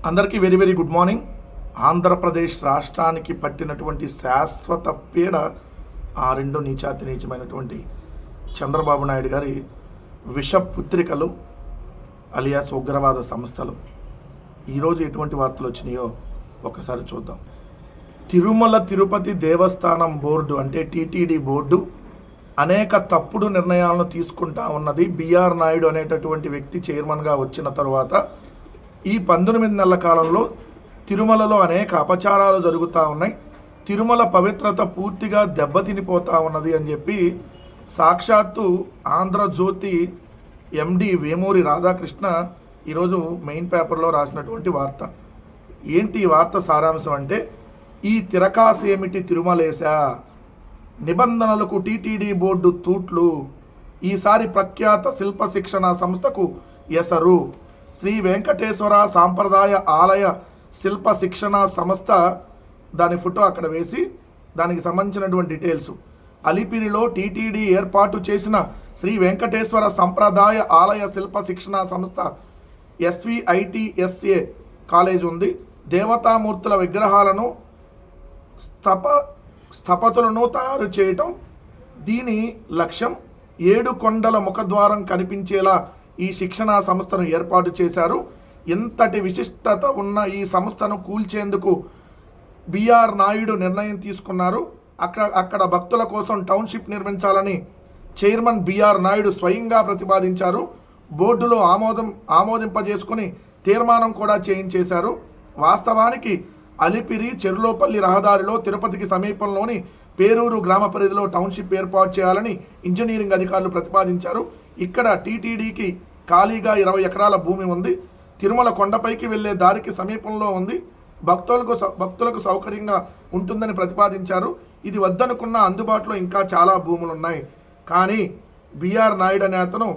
అందరికీ very very good morning. Andhra Pradesh రాష్ట్రానికి పట్టినటువంటి శాశ్వత పీడ ఆ రెండు నీచాతి నీచమైనటువంటి చంద్రబాబు నాయుడు గారి విషపుత్రికలు అలియాస్ ఉగ్రవాద సంస్థలు. ఈరోజు ఎటువంటి వార్తలు వచ్చినాయో ఒకసారి చూద్దాం. తిరుమల తిరుపతి దేవస్థానం బోర్డు అంటే టీటీడీ బోర్డు అనేక తప్పుడు నిర్ణయాలను తీసుకుంటా ఉన్నది. బిఆర్ నాయుడు అనేటటువంటి వ్యక్తి చైర్మన్గా వచ్చిన తరువాత ఈ 19 నెలల కాలంలో తిరుమలలో అనేక అపచారాలు జరుగుతూ ఉన్నాయి. తిరుమల పవిత్రత పూర్తిగా దెబ్బతినిపోతూ ఉన్నది అని చెప్పి సాక్షాత్తు ఆంధ్రజ్యోతి ఎండి వేమూరి రాధాకృష్ణ ఈరోజు మెయిన్ పేపర్లో రాసినటువంటి వార్త. ఏంటి ఈ వార్త సారాంశం అంటే, ఈ తిరకాసేమిటి తిరుమలేశా, నిబంధనలకు టీటీడీ బోర్డు తూట్లు, ఈసారి ప్రఖ్యాత శిల్ప శిక్షణ సంస్థకు ఎసరు. శ్రీ వెంకటేశ్వర సాంప్రదాయ ఆలయ శిల్ప శిక్షణ సంస్థ, దాని ఫోటో అక్కడ వేసి దానికి సంబంధించినటువంటి డీటెయిల్స్. అలిపిరిలో టీటీడీ ఏర్పాటు చేసిన శ్రీ వెంకటేశ్వర సంప్రదాయ ఆలయ శిల్ప శిక్షణ సంస్థ SVITSA కాలేజ్ ఉంది. దేవతామూర్తుల విగ్రహాలను స్థపతులను తయారు చేయటం దీని లక్ష్యం. 7 కొండల ముఖద్వారం కనిపించేలా ఈ శిక్షణా సంస్థను ఏర్పాటు చేశారు. ఇంతటి విశిష్టత ఉన్న ఈ సంస్థను కూల్చేందుకు బిఆర్ నాయుడు నిర్ణయం తీసుకున్నారు. అక్కడ భక్తుల కోసం టౌన్షిప్ నిర్మించాలని చైర్మన్ బిఆర్ నాయుడు స్వయంగా ప్రతిపాదించారు. బోర్డులో ఆమోదింపజేసుకుని తీర్మానం కూడా చేయించేశారు. వాస్తవానికి అలిపిరి చెర్లోపల్లి రహదారిలో తిరుపతికి సమీపంలోని పేరూరు గ్రామ పరిధిలో టౌన్షిప్ ఏర్పాటు చేయాలని ఇంజనీరింగ్ అధికారులు ప్రతిపాదించారు. ఇక్కడ టీటీడీకి ఖాళీగా 20 ఎకరాల భూమి ఉంది. తిరుమల కొండపైకి వెళ్లే దారికి సమీపంలో ఉంది. భక్తులకు సౌకర్యంగా ఉంటుందని ప్రతిపాదించారు. ఇది వద్దనుకున్న అందుబాటులో ఇంకా చాలా భూములు ఉన్నాయి. కానీ బిఆర్ నాయుడు అనే అతను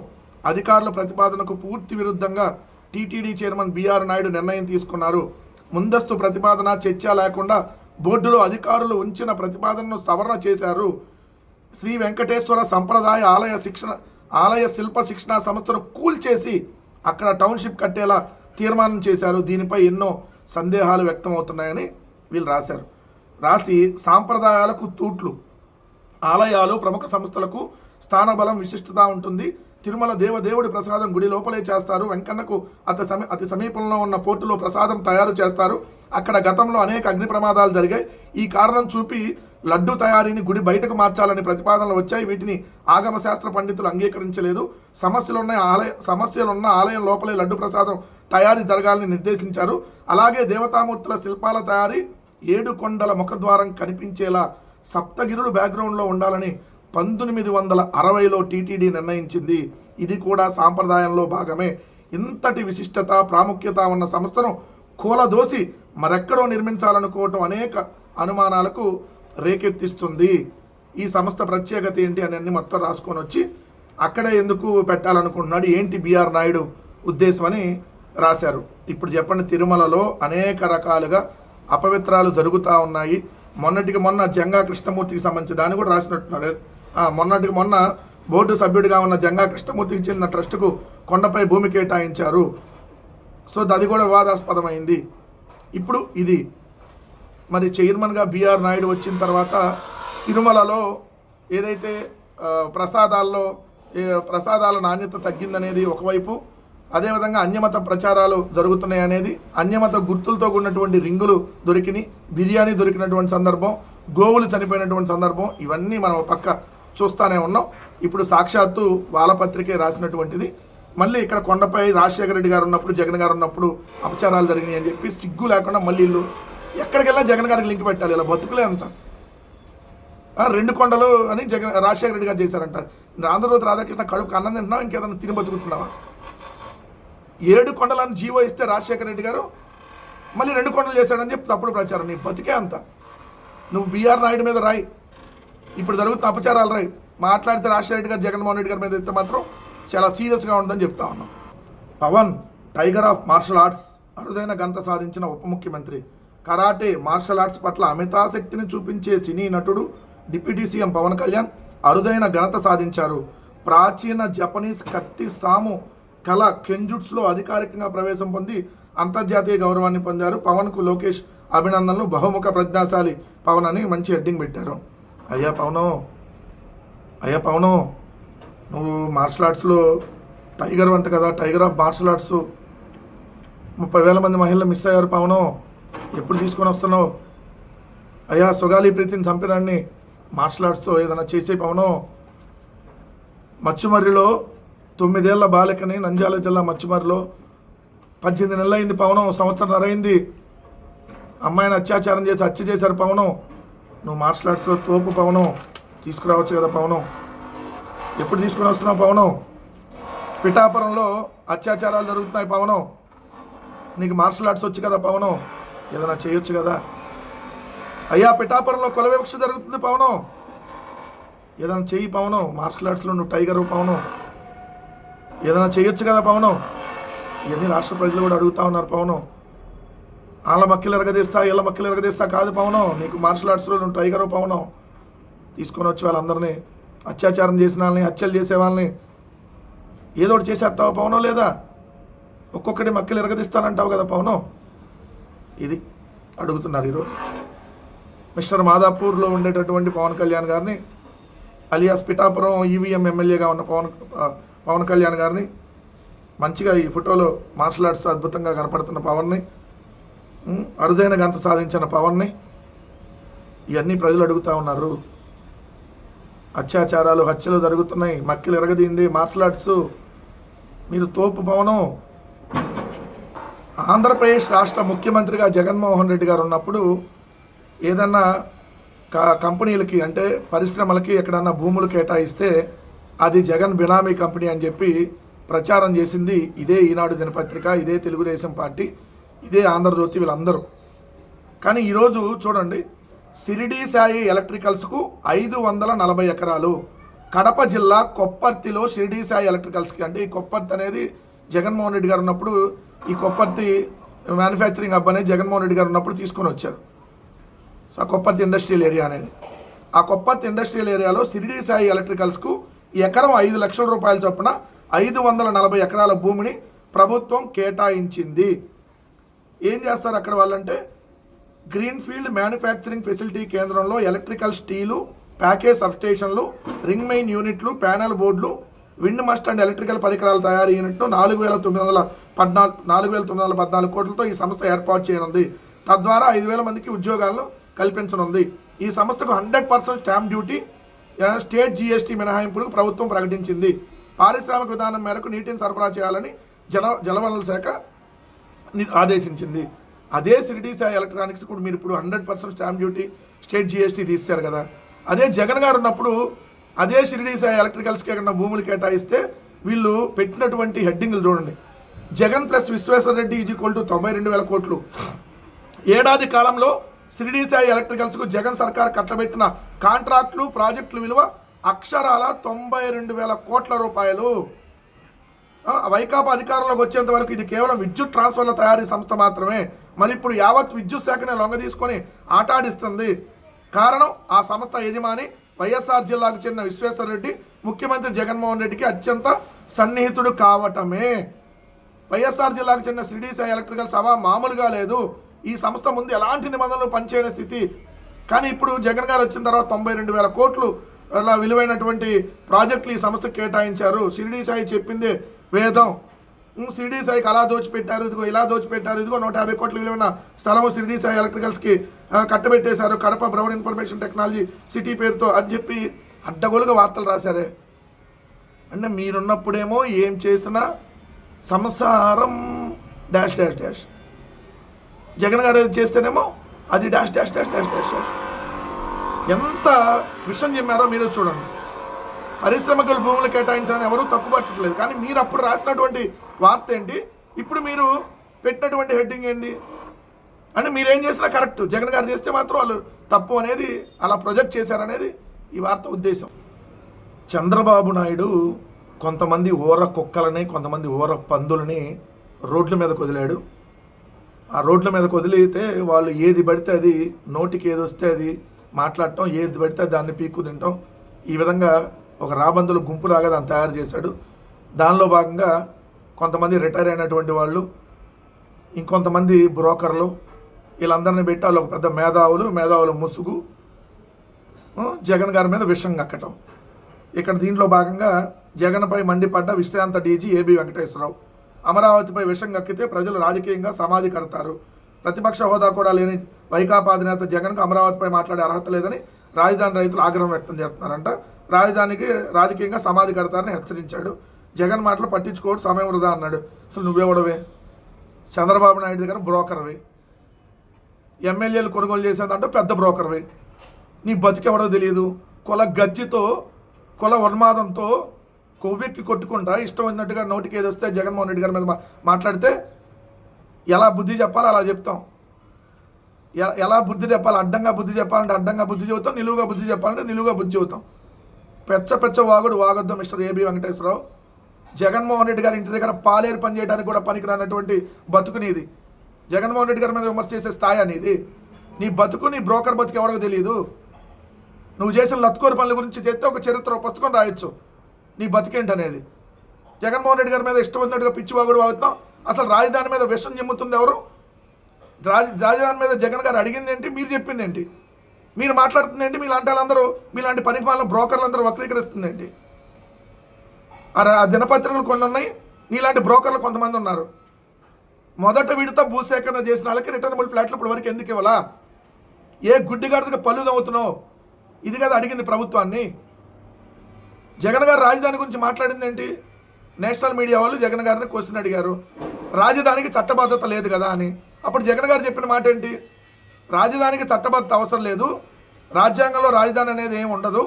అధికారుల ప్రతిపాదనకు పూర్తి విరుద్ధంగా టీటీడీ చైర్మన్ బిఆర్ నాయుడు నిర్ణయం తీసుకున్నారు. ముందస్తు ప్రతిపాదన చర్చ లేకుండా బోర్డులో అధికారులు ఉంచిన ప్రతిపాదనను సవరణ చేశారు. శ్రీ వెంకటేశ్వర సంప్రదాయ ఆలయ శిల్ప శిక్షణ సంస్థను కూల్చేసి అక్కడ టౌన్షిప్ కట్టేలా తీర్మానం చేశారు. దీనిపై ఎన్నో సందేహాలు వ్యక్తమవుతున్నాయని వీళ్ళు రాసి సాంప్రదాయాలకు తూట్లు, ఆలయాలు ప్రముఖ సంస్థలకు స్థానబలం విశిష్టత ఉంటుంది. తిరుమల దేవదేవుడి ప్రసాదం గుడి లోపలే చేస్తారు. వెంకన్నకు అతి సమీపంలో ఉన్న పోర్టులో ప్రసాదం తయారు చేస్తారు. అక్కడ గతంలో అనేక అగ్ని ప్రమాదాలు జరిగాయి. ఈ కారణం చూపి లడ్డు తయారీని గుడి బయటకు మార్చాలని ప్రతిపాదనలు వచ్చాయి. వీటిని ఆగమ శాస్త్ర పండితులు అంగీకరించలేదు. సమస్యలున్న ఆలయం లోపలే లడ్డు ప్రసాదం తయారీ జరగాలని నిర్దేశించారు. అలాగే దేవతామూర్తుల శిల్పాల తయారీ 7 కొండల ముఖద్వారం కనిపించేలా సప్తగిరులు బ్యాక్గ్రౌండ్లో ఉండాలని 1960లో టీటీడీ నిర్ణయించింది. ఇది కూడా సాంప్రదాయంలో భాగమే. ఇంతటి విశిష్టత ప్రాముఖ్యత ఉన్న సంస్థను కూలదోసి మరెక్కడో నిర్మించాలనుకోవటం అనేక అనుమానాలకు రేకెత్తిస్తుంది. ఈ సంస్థ ప్రత్యేకత ఏంటి అని అన్ని మొత్తం రాసుకొని వచ్చి అక్కడే ఎందుకు పెట్టాలనుకుంటున్నాడు, ఏంటి బిఆర్ నాయుడు ఉద్దేశం అని రాశారు. ఇప్పుడు చెప్పండి, తిరుమలలో అనేక రకాలుగా అపవిత్రాలు జరుగుతూ ఉన్నాయి. మొన్న జంగా కృష్ణమూర్తికి సంబంధించి దాన్ని కూడా రాసినట్టున్నారు. మొన్న బోర్డు సభ్యుడిగా ఉన్న జంగా కృష్ణమూర్తికి చెందిన ట్రస్టుకు కొండపై భూమి కేటాయించారు. సో అది కూడా వివాదాస్పదమైంది. ఇప్పుడు ఇది మరి చైర్మన్గా బిఆర్ నాయుడు వచ్చిన తర్వాత తిరుమలలో ఏదైతే ప్రసాదాల నాణ్యత తగ్గిందనేది ఒకవైపు, అదేవిధంగా అన్యమత ప్రచారాలు జరుగుతున్నాయి అనేది, అన్యమత గుర్తులతో కూడినటువంటి రింగులు దొరికినాయి, బిర్యానీ దొరికినటువంటి సందర్భం, గోవులు చనిపోయినటువంటి సందర్భం, ఇవన్నీ మనం పక్క చూస్తూనే ఉన్నాం. ఇప్పుడు సాక్షాత్తు వాలపత్రికే రాసినటువంటిది. మళ్ళీ ఇక్కడ కొండపై రాజశేఖర రెడ్డి గారు ఉన్నప్పుడు, జగన్ గారు ఉన్నప్పుడు అపచారాలు జరిగినాయి అని చెప్పి సిగ్గు లేకుండా మళ్ళీ ఇల్లు ఎక్కడికెళ్ళా జగన్ గారికి లింక్ పెట్టాలి. ఇలా బతుకులే అంత 2 కొండలు అని రాజశేఖర రెడ్డి గారు చేశారంట. ఆంధ్రజ్యోతి రాధాకృష్ణ కడుపుకు అన్నం తింటున్నావు, ఇంకేదన్నా తిని బతుకుతున్నావా? 7 కొండలని జీవో ఇస్తే రాజశేఖర రెడ్డి గారు మళ్ళీ 2 కొండలు చేశాడని చెప్పి తప్పుడు ప్రచారం. నీ బతికే అంత. నువ్వు బిఆర్ నాయుడు మీద రాయి, ఇప్పుడు జరుగుతున్న అపచారాలు రాయి. మాట్లాడితే రాజశేఖర రెడ్డి గారు జగన్మోహన్ రెడ్డి గారి మీద అయితే మాత్రం చాలా సీరియస్గా ఉందని చెప్తా ఉన్నాం. Pavan tiger of martial arts, అరుదైన ఘనత సాధించిన ఉప ముఖ్యమంత్రి. కరాటే మార్షల్ ఆర్ట్స్ పట్ల అమితాశక్తిని చూపించే సినీ నటుడు డిప్యూటీ సీఎం పవన్ కళ్యాణ్ అరుదైన ఘనత సాధించారు. ప్రాచీన జపనీస్ కత్తి సాము కళ కెంజుట్స్లో అధికారికంగా ప్రవేశం పొంది అంతర్జాతీయ గౌరవాన్ని పొందారు. పవన్కు లోకేష్ అభినందనలు, బహుముఖ ప్రజ్ఞాశాలి పవన్ అని మంచి హెడ్డింగ్ పెట్టారు. అయ్యా పవను నువ్వు మార్షల్ ఆర్ట్స్లో టైగర్ వంట కదా, టైగర్ ఆఫ్ మార్షల్ ఆర్ట్స్. 30,000 మంది మహిళలు మిస్ అయ్యారు పవను, ఎప్పుడు తీసుకొని వస్తున్నావు? అయ్యా సుగాలి ప్రీతిని చంపినాన్ని మార్షల్ ఆర్ట్స్తో ఏదైనా చేసే పవను. మచ్చుమర్రిలో 9 ఏళ్ల బాలికని నంద్యాల జిల్లా మచ్చుమర్రిలో 18 నెలలు అయింది పవను, సంవత్సరం అయింది. అమ్మాయిని అత్యాచారం చేసి హత్య చేశారు పవను. నువ్వు మార్షల్ ఆర్ట్స్లో తోపు పవను, తీసుకురావచ్చు కదా పవను, ఎప్పుడు తీసుకుని వస్తున్నావు పవను? పిఠాపురంలో అత్యాచారాలు జరుగుతున్నాయి పవను, నీకు మార్షల్ ఆర్ట్స్ వచ్చు కదా పవను, ఏదైనా చేయొచ్చు కదా. అయ్యా పిఠాపురంలో కుల వివక్ష జరుగుతుంది పవను, ఏదైనా చెయ్యి పవను. మార్షల్ ఆర్ట్స్లో నువ్వు టైగరు పవను, ఏదైనా చేయొచ్చు కదా పవను. ఇవన్నీ రాష్ట్ర ప్రజలు కూడా అడుగుతా ఉన్నారు పవను. వాళ్ళ మక్కలు ఎరగదీస్తా వీళ్ళ మక్కలు ఎరగదీస్తా కాదు పవను, నీకు మార్షల్ ఆర్ట్స్లో నువ్వు టైగరు పవను. తీసుకొని వచ్చి వాళ్ళందరినీ అత్యాచారం చేసిన వాళ్ళని, హత్యలు చేసే వాళ్ళని ఏదో ఒకటి చేసేస్తావు పవను, లేదా ఒక్కొక్కటి మక్కలు ఎరగదీస్తానంటావు కదా పవను. ఇది అడుగుతున్నారు ఈరోజు. మిస్టర్ మాదాపూర్లో ఉండేటటువంటి పవన్ కళ్యాణ్ గారిని, అలియాస్ పిఠాపురం ఈవీఎం ఎమ్మెల్యేగా ఉన్న పవన్ కళ్యాణ్ గారిని, మంచిగా ఈ ఫోటోలో మార్షల్ ఆర్ట్స్ అద్భుతంగా కనపడుతున్న పవన్ని, అరుదైన గంత సాధించిన పవన్ని, ఇవన్నీ ప్రజలు అడుగుతూ ఉన్నారు. అత్యాచారాలు, హత్యలు జరుగుతున్నాయి, మక్కిలు ఎరగదీయండి మార్షల్ ఆర్ట్స్, మీరు తోపు పవను. ఆంధ్రప్రదేశ్ రాష్ట్ర ముఖ్యమంత్రిగా జగన్మోహన్ రెడ్డి గారు ఉన్నప్పుడు ఏదన్నా కంపెనీలకి అంటే పరిశ్రమలకి ఎక్కడన్నా భూములు కేటాయిస్తే అది జగన్ బినామీ కంపెనీ అని చెప్పి ప్రచారం చేసింది ఇదే ఈనాడు దినపత్రిక, ఇదే తెలుగుదేశం పార్టీ, ఇదే ఆంధ్రజ్యోతి, వీళ్ళందరూ. కానీ ఈరోజు చూడండి, షిరిడీ సాయి ఎలక్ట్రికల్స్కు 540 ఎకరాలు. కడప జిల్లా కొప్పర్తిలో షిరిడీ సాయి ఎలక్ట్రికల్స్కి, అంటే ఈ కొప్పర్తి అనేది జగన్మోహన్ రెడ్డి గారు ఉన్నప్పుడు, ఈ కొప్పర్తి మ్యానుఫ్యాక్చరింగ్ హబ్ అనేది జగన్మోహన్ రెడ్డి గారు ఉన్నప్పుడు తీసుకొని వచ్చారు. సో ఆ కొప్పర్తి ఇండస్ట్రియల్ ఏరియా అనేది, ఆ కొప్పర్తి ఇండస్ట్రియల్ ఏరియాలో షిరిడీ సాయి ఎలక్ట్రికల్స్కు ఎకరం 5 లక్షల రూపాయల చొప్పున 540 ఎకరాల భూమిని ప్రభుత్వం కేటాయించింది. ఏం చేస్తారు అక్కడ వాళ్ళంటే, గ్రీన్ఫీల్డ్ మ్యానుఫ్యాక్చరింగ్ ఫెసిలిటీ కేంద్రంలో ఎలక్ట్రికల్ స్టీలు, ప్యాకేజ్ సబ్స్టేషన్లు, రింగ్ మెయిన్ యూనిట్లు, ప్యానెల్ బోర్డులు, విండ్ మస్ట్ అండ్ ఎలక్ట్రికల్ పరికరాల తయారీ యూనిట్ను 4,914 కోట్లతో ఈ సంస్థ ఏర్పాటు చేయనుంది. తద్వారా 5,000 మందికి ఉద్యోగాలను కల్పించనుంది. ఈ సంస్థకు 100% స్టాంప్ డ్యూటీ, స్టేట్ జీఎస్టీ మినహాయింపులకు ప్రభుత్వం ప్రకటించింది. పారిశ్రామిక విధానం మేరకు నీటిని సరఫరా చేయాలని జలవనరుల శాఖ ఆదేశించింది. అదే షిరిడీ సాయి ఎలక్ట్రానిక్స్ కూడా మీరు ఇప్పుడు 100% స్టాంప్ డ్యూటీ, స్టేట్ జీఎస్టీ తీశారు కదా. అదే జగన్ గారు ఉన్నప్పుడు అదే షిరిడీ సాయి ఎలక్ట్రికల్స్కి ఏమన్నా భూములు కేటాయిస్తే వీళ్ళు పెట్టినటువంటి హెడ్డింగ్లు చూడండి. జగన్ ప్లస్ విశ్వేశ్వరరెడ్డి = 92,000 కోట్లు. ఏడాది కాలంలో షిరిడీ సాయి ఎలక్ట్రికల్స్కు జగన్ సర్కార్ కట్టబెట్టిన కాంట్రాక్టులు, ప్రాజెక్టుల విలువ అక్షరాల 92,000 కోట్ల రూపాయలు. వైకాపా అధికారంలోకి వచ్చేంత వరకు ఇది కేవలం విద్యుత్ ట్రాన్స్ఫర్ల తయారీ సంస్థ మాత్రమే. మరి ఇప్పుడు యావత్ విద్యుత్ శాఖనే లొంగ తీసుకొని ఆటాడిస్తుంది. కారణం ఆ సంస్థ యజమాని వైఎస్ఆర్ జిల్లాకు చెందిన విశ్వేశ్వరరెడ్డి ముఖ్యమంత్రి జగన్మోహన్ రెడ్డికి అత్యంత సన్నిహితుడు కావటమే. వైఎస్ఆర్ జిల్లాకు చెందిన షిరిడీ సాయి ఎలక్ట్రికల్ సభ మామూలుగా లేదు. ఈ సంస్థ ముందు ఎలాంటి నిబంధనలు పనిచేయని స్థితి. కానీ ఇప్పుడు జగన్ గారు వచ్చిన తర్వాత 92,000 కోట్లు అలా విలువైనటువంటి ప్రాజెక్టులు ఈ సంస్థకు కేటాయించారు. షిరిడీ సాయి చెప్పిందే వేదం. షిరిడీ సాయికి అలా దోచిపెట్టారు, ఇదిగో ఇలా దోచిపెట్టారు, ఇదిగో 150 కోట్ల విలువైన స్థలము షిరిడీ సాయి ఎలక్ట్రికల్స్కి కట్టబెట్టేశారు, Kadapa Brown information technology city పేరుతో అని చెప్పి అడ్డగోలుగా వార్తలు రాశారే. అంటే మీరున్నప్పుడేమో ఏం చేసినా సంసారం డాష్ డాష్ డాష్, జగన్ గారు చేస్తేనేమో అది dash dash dash dash dash dash. ఎంత విషయం చెప్పారో మీరు చూడండి. పరిశ్రమకులు భూములు కేటాయించాలని ఎవరూ తప్పు పట్టట్లేదు. కానీ మీరు అప్పుడు రాసినటువంటి వార్త ఏంటి, ఇప్పుడు మీరు పెట్టినటువంటి హెడ్డింగ్ ఏంటి అంటే మీరేం చేసినా కరెక్ట్, జగన్ గారు చేస్తే మాత్రం వాళ్ళు తప్పు అనేది అలా ప్రొజెక్ట్ చేశారనేది ఈ వార్త ఉద్దేశం. చంద్రబాబు నాయుడు కొంతమంది ఊర కుక్కలని, కొంతమంది ఊర పందులని రోడ్ల మీదకు వదిలాడు. ఆ రోడ్ల మీదకు వదిలితే వాళ్ళు ఏది పడితే అది, నోటికి ఏది వస్తే అది మాట్లాడటం, ఏది పడితే దాన్ని పీక్కు తింటాం, ఈ విధంగా ఒక రాబందుల గుంపులాగా దాన్ని తయారు చేశాడు. దానిలో భాగంగా కొంతమంది రిటైర్ అయినటువంటి వాళ్ళు, ఇంకొంతమంది బ్రోకర్లు, వీళ్ళందరినీ పెట్టి వాళ్ళు ఒక పెద్ద మేధావులు ముసుగు జగన్ గారి మీద విషం కక్కటం. ఇక్కడ దీంట్లో భాగంగా జగన్పై మండిపడ్డ విశ్రాంత డీజీ ఏబి వెంకటేశ్వరరావు. అమరావతిపై విషం కక్కితే ప్రజలు రాజకీయంగా సమాధి కడతారు. ప్రతిపక్ష హోదా కూడా లేని వైకాపా అధినేత జగన్కు అమరావతిపై మాట్లాడే అర్హత లేదని రాజధాని రైతులు ఆగ్రహం వ్యక్తం చేస్తున్నారంట. రాజధానికి రాజకీయంగా సమాధి కడతారని హెచ్చరించాడు. జగన్ మాటలు పట్టించుకోవడం సమయం వృధా అన్నాడు. అసలు నువ్వెవడవే? చంద్రబాబు నాయుడు దగ్గర బ్రోకర్వి, ఎమ్మెల్యేలు కొనుగోలు చేసేదంటే పెద్ద బ్రోకర్వి. నీ బతికెవడో తెలియదు. కుల గజ్జితో, కుల ఉన్మాదంతో కొవ్వెక్కి కొట్టుకుంటా ఇష్టం వచ్చినట్టుగా నోటికి ఏది వస్తే జగన్మోహన్ రెడ్డి గారి మీద మాట్లాడితే ఎలా బుద్ధి చెప్పాలో అలా చెప్తాం. ఎలా బుద్ధి చెప్పాలి, అడ్డంగా బుద్ధి చెప్పాలంటే అడ్డంగా బుద్ధి చెబుతాం, నిలువుగా బుద్ధి చెప్పాలంటే నిలువుగా బుద్ధి చెబుతాం. పెచ్చ వాగుడు వాగొద్దు మిస్టర్ ఏబి వెంకటేశ్వరరావు. జగన్మోహన్ రెడ్డి గారి ఇంటి దగ్గర పాలేరు పని చేయడానికి కూడా పనికిరానటువంటి బతుకు నీది. జగన్మోహన్ రెడ్డి గారి మీద విమర్శ చేసే స్థాయి అనేది నీ బతుకు, నీ బ్రోకర్ బతుకు ఎవరికి తెలియదు. నువ్వు చేసిన లత్కోరు పనుల గురించి చేస్తే ఒక చరిత్ర పుస్తకం రాయొచ్చు నీ బతికేంటనేది. జగన్మోహన్ రెడ్డి గారి మీద ఇష్టం వచ్చినట్టుగా పిచ్చివాగుడు వాగుతాం. అసలు రాజధాని మీద విషం చెమ్ముతుంది ఎవరు? రాజధాని మీద జగన్ గారు అడిగింది ఏంటి, మీరు చెప్పింది ఏంటి, మీరు మాట్లాడుతుంది ఏంటి? మీలాంటి వాళ్ళందరూ, మీలాంటి పనికి మాలిన బ్రోకర్లందరూ వక్రీకరిస్తుంది ఏంటి? ఆ దినపత్రికలు కొన్ని ఉన్నాయి, నీలాంటి బ్రోకర్లు కొంతమంది ఉన్నారు. మొదట విడత భూసేకరణ చేసిన వాళ్ళకి రిటర్నబుల్ ఫ్లాట్లు ఇప్పుడు వరకు ఎందుకు ఇవ్వాలా? ఏ గుడ్డిగాడిగా పళ్ళు తవ్వుతున్నావు? ఇది కదా అడిగింది ప్రభుత్వాన్ని. జగన్ గారు రాజధాని గురించి మాట్లాడింది ఏంటి? నేషనల్ మీడియా వాళ్ళు జగన్ గారిని క్వశ్చన్ అడిగారు, రాజధానికి చట్టబద్ధత లేదు కదా అని. అప్పుడు జగన్ గారు చెప్పిన మాట ఏంటి? రాజధానికి చట్టబద్ధత అవసరం లేదు, రాజ్యాంగంలో రాజధాని అనేది ఏమి ఉండదు,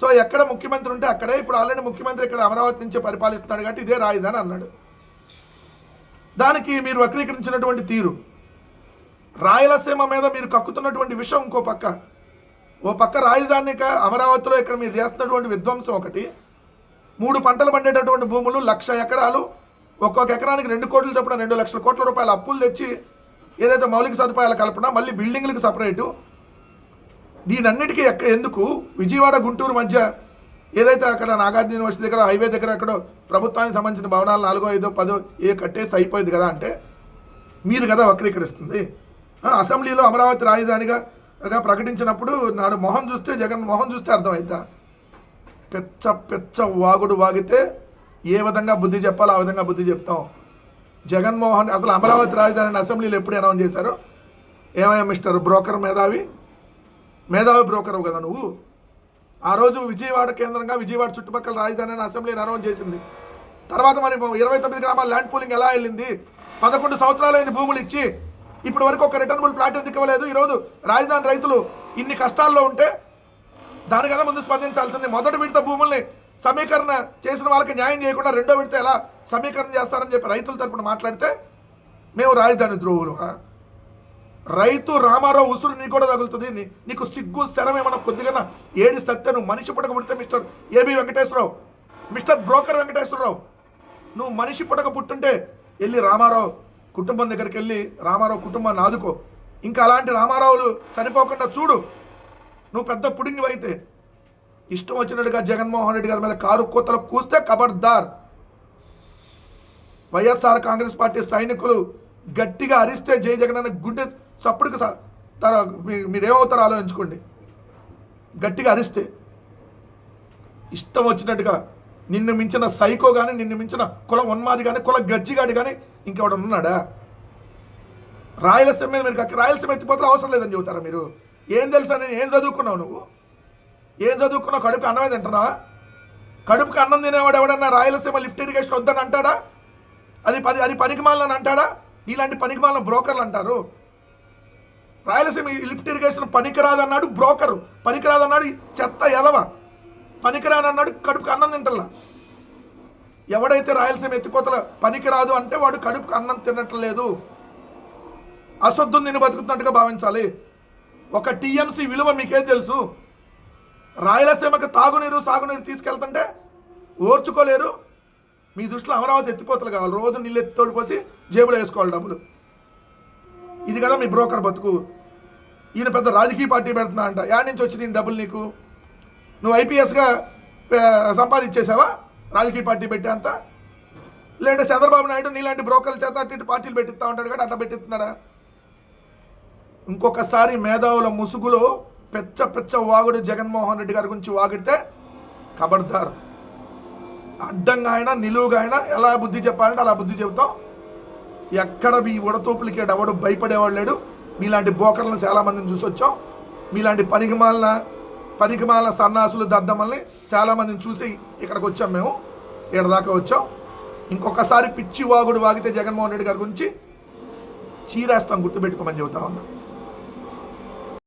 సో ఎక్కడ ముఖ్యమంత్రి ఉంటే అక్కడే. ఇప్పుడు ఆల్రెడీ ముఖ్యమంత్రి ఇక్కడ అమరావతి నుంచి పరిపాలిస్తున్నాడు కాబట్టి ఇదే రాజధాని అన్నాడు. దానికి మీరు వక్రీకరించినటువంటి తీరు, రాయలసీమ మీద మీరు కక్కుతున్నటువంటి విషయం ఇంకో పక్క. ఓ పక్క రాజధాని అమరావతిలో ఇక్కడ మీరు చేస్తున్నటువంటి విధ్వంసం ఒకటి. 3 పంటలు పండేటటువంటి భూములు 1,00,000 ఎకరాలు, ఒక్కొక్క ఎకరానికి 2 కోట్లు చొప్పున 2 లక్షల కోట్ల రూపాయల అప్పులు తెచ్చి ఏదైతే మౌలిక సదుపాయాల కల్పన, మళ్ళీ బిల్డింగ్లకు సపరేటు. దీనన్నిటికీ ఎందుకు? విజయవాడ గుంటూరు మధ్య ఏదైతే అక్కడ నాగార్జున యూనివర్సిటీ దగ్గర హైవే దగ్గర ఎక్కడో ప్రభుత్వానికి సంబంధించిన భవనాలు 4, 5, 10 కట్టేసి అయిపోయింది కదా అంటే మీరు కదా వక్రీకరిస్తుంది. అసెంబ్లీలో అమరావతి రాజధానిగా ప్రకటించినప్పుడు నాడు మొహం చూస్తే, జగన్ మొహం చూస్తే అర్థమైద్దా? పెచ్చ వాగుడు వాగితే ఏ విధంగా బుద్ధి చెప్పాలో ఆ విధంగా బుద్ధి చెప్తాం. జగన్మోహన్ అసలు అమరావతి రాజధానిని అసెంబ్లీలో ఎప్పుడు అనౌన్స్ చేశారు? ఏమయ్యా మిస్టర్ బ్రోకర్, మేధావి బ్రోకర్ కదా నువ్వు. ఆ రోజు విజయవాడ కేంద్రంగా విజయవాడ చుట్టుపక్కల రాజధానిని అసెంబ్లీని అనౌన్స్ చేసింది. తర్వాత మరి 29 గ్రామాల ల్యాండ్ పూలింగ్ ఎలా వెళ్ళింది? 11 సంవత్సరాలైంది భూములు ఇచ్చి, ఇప్పటి వరకు ఒక రిటర్నబుల్ ఫ్లాట్ ఎందుకు ఇవ్వలేదు? ఈరోజు రాజధాని రైతులు ఇన్ని కష్టాల్లో ఉంటే దాని కదా ముందు స్పందించాల్సింది. మొదటి విడత భూముల్ని సమీకరణ చేసిన వాళ్ళకి న్యాయం చేయకుండా రెండో విడత ఎలా సమీకరణ చేస్తారని చెప్పి రైతుల తరపున మాట్లాడితే మేము రాజధాని ద్రోహులు. రైతు రామారావు ఉసురు నీకు కూడా తగులుతుంది. నీకు సిగ్గు శరం ఏమన్నా కొద్దిగా ఏడి సత్తే నువ్వు మనిషి పుట్టక పుడితే mister AB Venkateswara Rao, mister broker Venkateswara Rao, నువ్వు మనిషి పుట్టక పుట్టుంటే వెళ్ళి రామారావు కుటుంబం దగ్గరికి వెళ్ళి రామారావు కుటుంబాన్ని ఆదుకో. ఇంకా అలాంటి రామారావులు చనిపోకుండా చూడు. నువ్వు పెద్ద పుడింగి అయితే ఇష్టం వచ్చినట్టుగా జగన్మోహన్ రెడ్డి గారి మీద కారు కోతలు కూస్తే ఖబర్దార్. వైఎస్ఆర్ కాంగ్రెస్ పార్టీ సైనికులు గట్టిగా అరిస్తే జై జగన్ అనే గుండె చప్పుడుకి మీరేమవుతారో ఆలోచించుకోండి. గట్టిగా అరిస్తే ఇష్టం వచ్చినట్టుగా నిన్ను మించిన సైకో కానీ, నిన్ను మించిన కుల ఉన్మాది కానీ, కుల గజ్జిగాడి కానీ ఇంకెవడ ఉన్నాడా? రాయలసీమ మీద మీరు రాయలసీమ ఎత్తిపోతే అవసరం లేదని చెబుతారా మీరు? ఏం తెలుసా? నేను ఏం చదువుకున్నావు? నువ్వు ఏం చదువుకున్నావు? కడుపుకి అన్నమే తింటున్నావా? కడుపుకి అన్నం తినేవాడు ఎవడన్నా రాయలసీమ లిఫ్ట్ ఇరిగేషన్ వద్దని అంటాడా? అది పనికిమాలని అంటాడా? ఇలాంటి పనికిమాలిన బ్రోకర్లు అంటారు. రాయలసీమ లిఫ్ట్ ఇరిగేషన్ పనికిరాదన్నాడు బ్రోకరు, పనికిరాదన్నాడు చెత్త ఎదవ, పనికిరాదన్నాడు కడుపుకి అన్నం తింటల్లా. ఎవడైతే రాయలసీమ ఎత్తిపోతల పనికిరాదు అంటే వాడు కడుపుకి అన్నం తినట్లేదు, అశుద్ధం నిన్ను బతుకుతున్నట్టుగా భావించాలి. ఒక టీఎంసీ విలువ మీకేం తెలుసు? రాయలసీమకి తాగునీరు సాగునీరు తీసుకెళ్తుంటే ఓర్చుకోలేరు. మీ దృష్టిలో అమరావతి ఎత్తిపోతలు కావాలి, రోజు నీళ్ళు ఎత్తి తోడిపోసి జేబులో వేసుకోవాలి డబ్బులు. ఇది కదా మీ బ్రోకర్ బతుకు. ఈయన పెద్ద రాజకీయ పార్టీ పెడుతున్నా అంట. యాడ్ నుంచి వచ్చి నేను డబ్బులు నీకు? నువ్వు ఐపీఎస్గా సంపాదించేసావా రాజకీయ పార్టీ పెట్టే అంత? లేదంటే చంద్రబాబు నాయుడు నీలాంటి బ్రోకర్ల చేత అటు ఇటు పార్టీలు పెట్టిస్తా ఉంటాడు కదా, అట్లా పెట్టిస్తున్నాడా? ఇంకొకసారి మేధావుల ముసుగులో పెచ్చ వాగుడు జగన్మోహన్ రెడ్డి గారి గురించి వాగితే ఖబర్దార్. అడ్డంగా అయినా నిలువుగా అయినా ఎలా బుద్ధి చెప్పాలంటే అలా బుద్ధి చెబుతాం. ఎక్కడ మీ ఉడతూపులకి ఎవడు భయపడేవాడు లేడు. మీలాంటి బోకర్లను చాలామందిని చూసొచ్చాం. మీలాంటి పనికిమాలిన సన్నాసులు దద్దమల్ని చాలామందిని చూసి ఇక్కడికి వచ్చాం. మేము ఇక్కడ దాకా వచ్చాం. ఇంకొకసారి పిచ్చి వాగుడు వాగితే జగన్మోహన్ రెడ్డి గారి గురించి చీరేస్తాం, గుర్తుపెట్టుకోమని చెబుతా ఉన్నాం.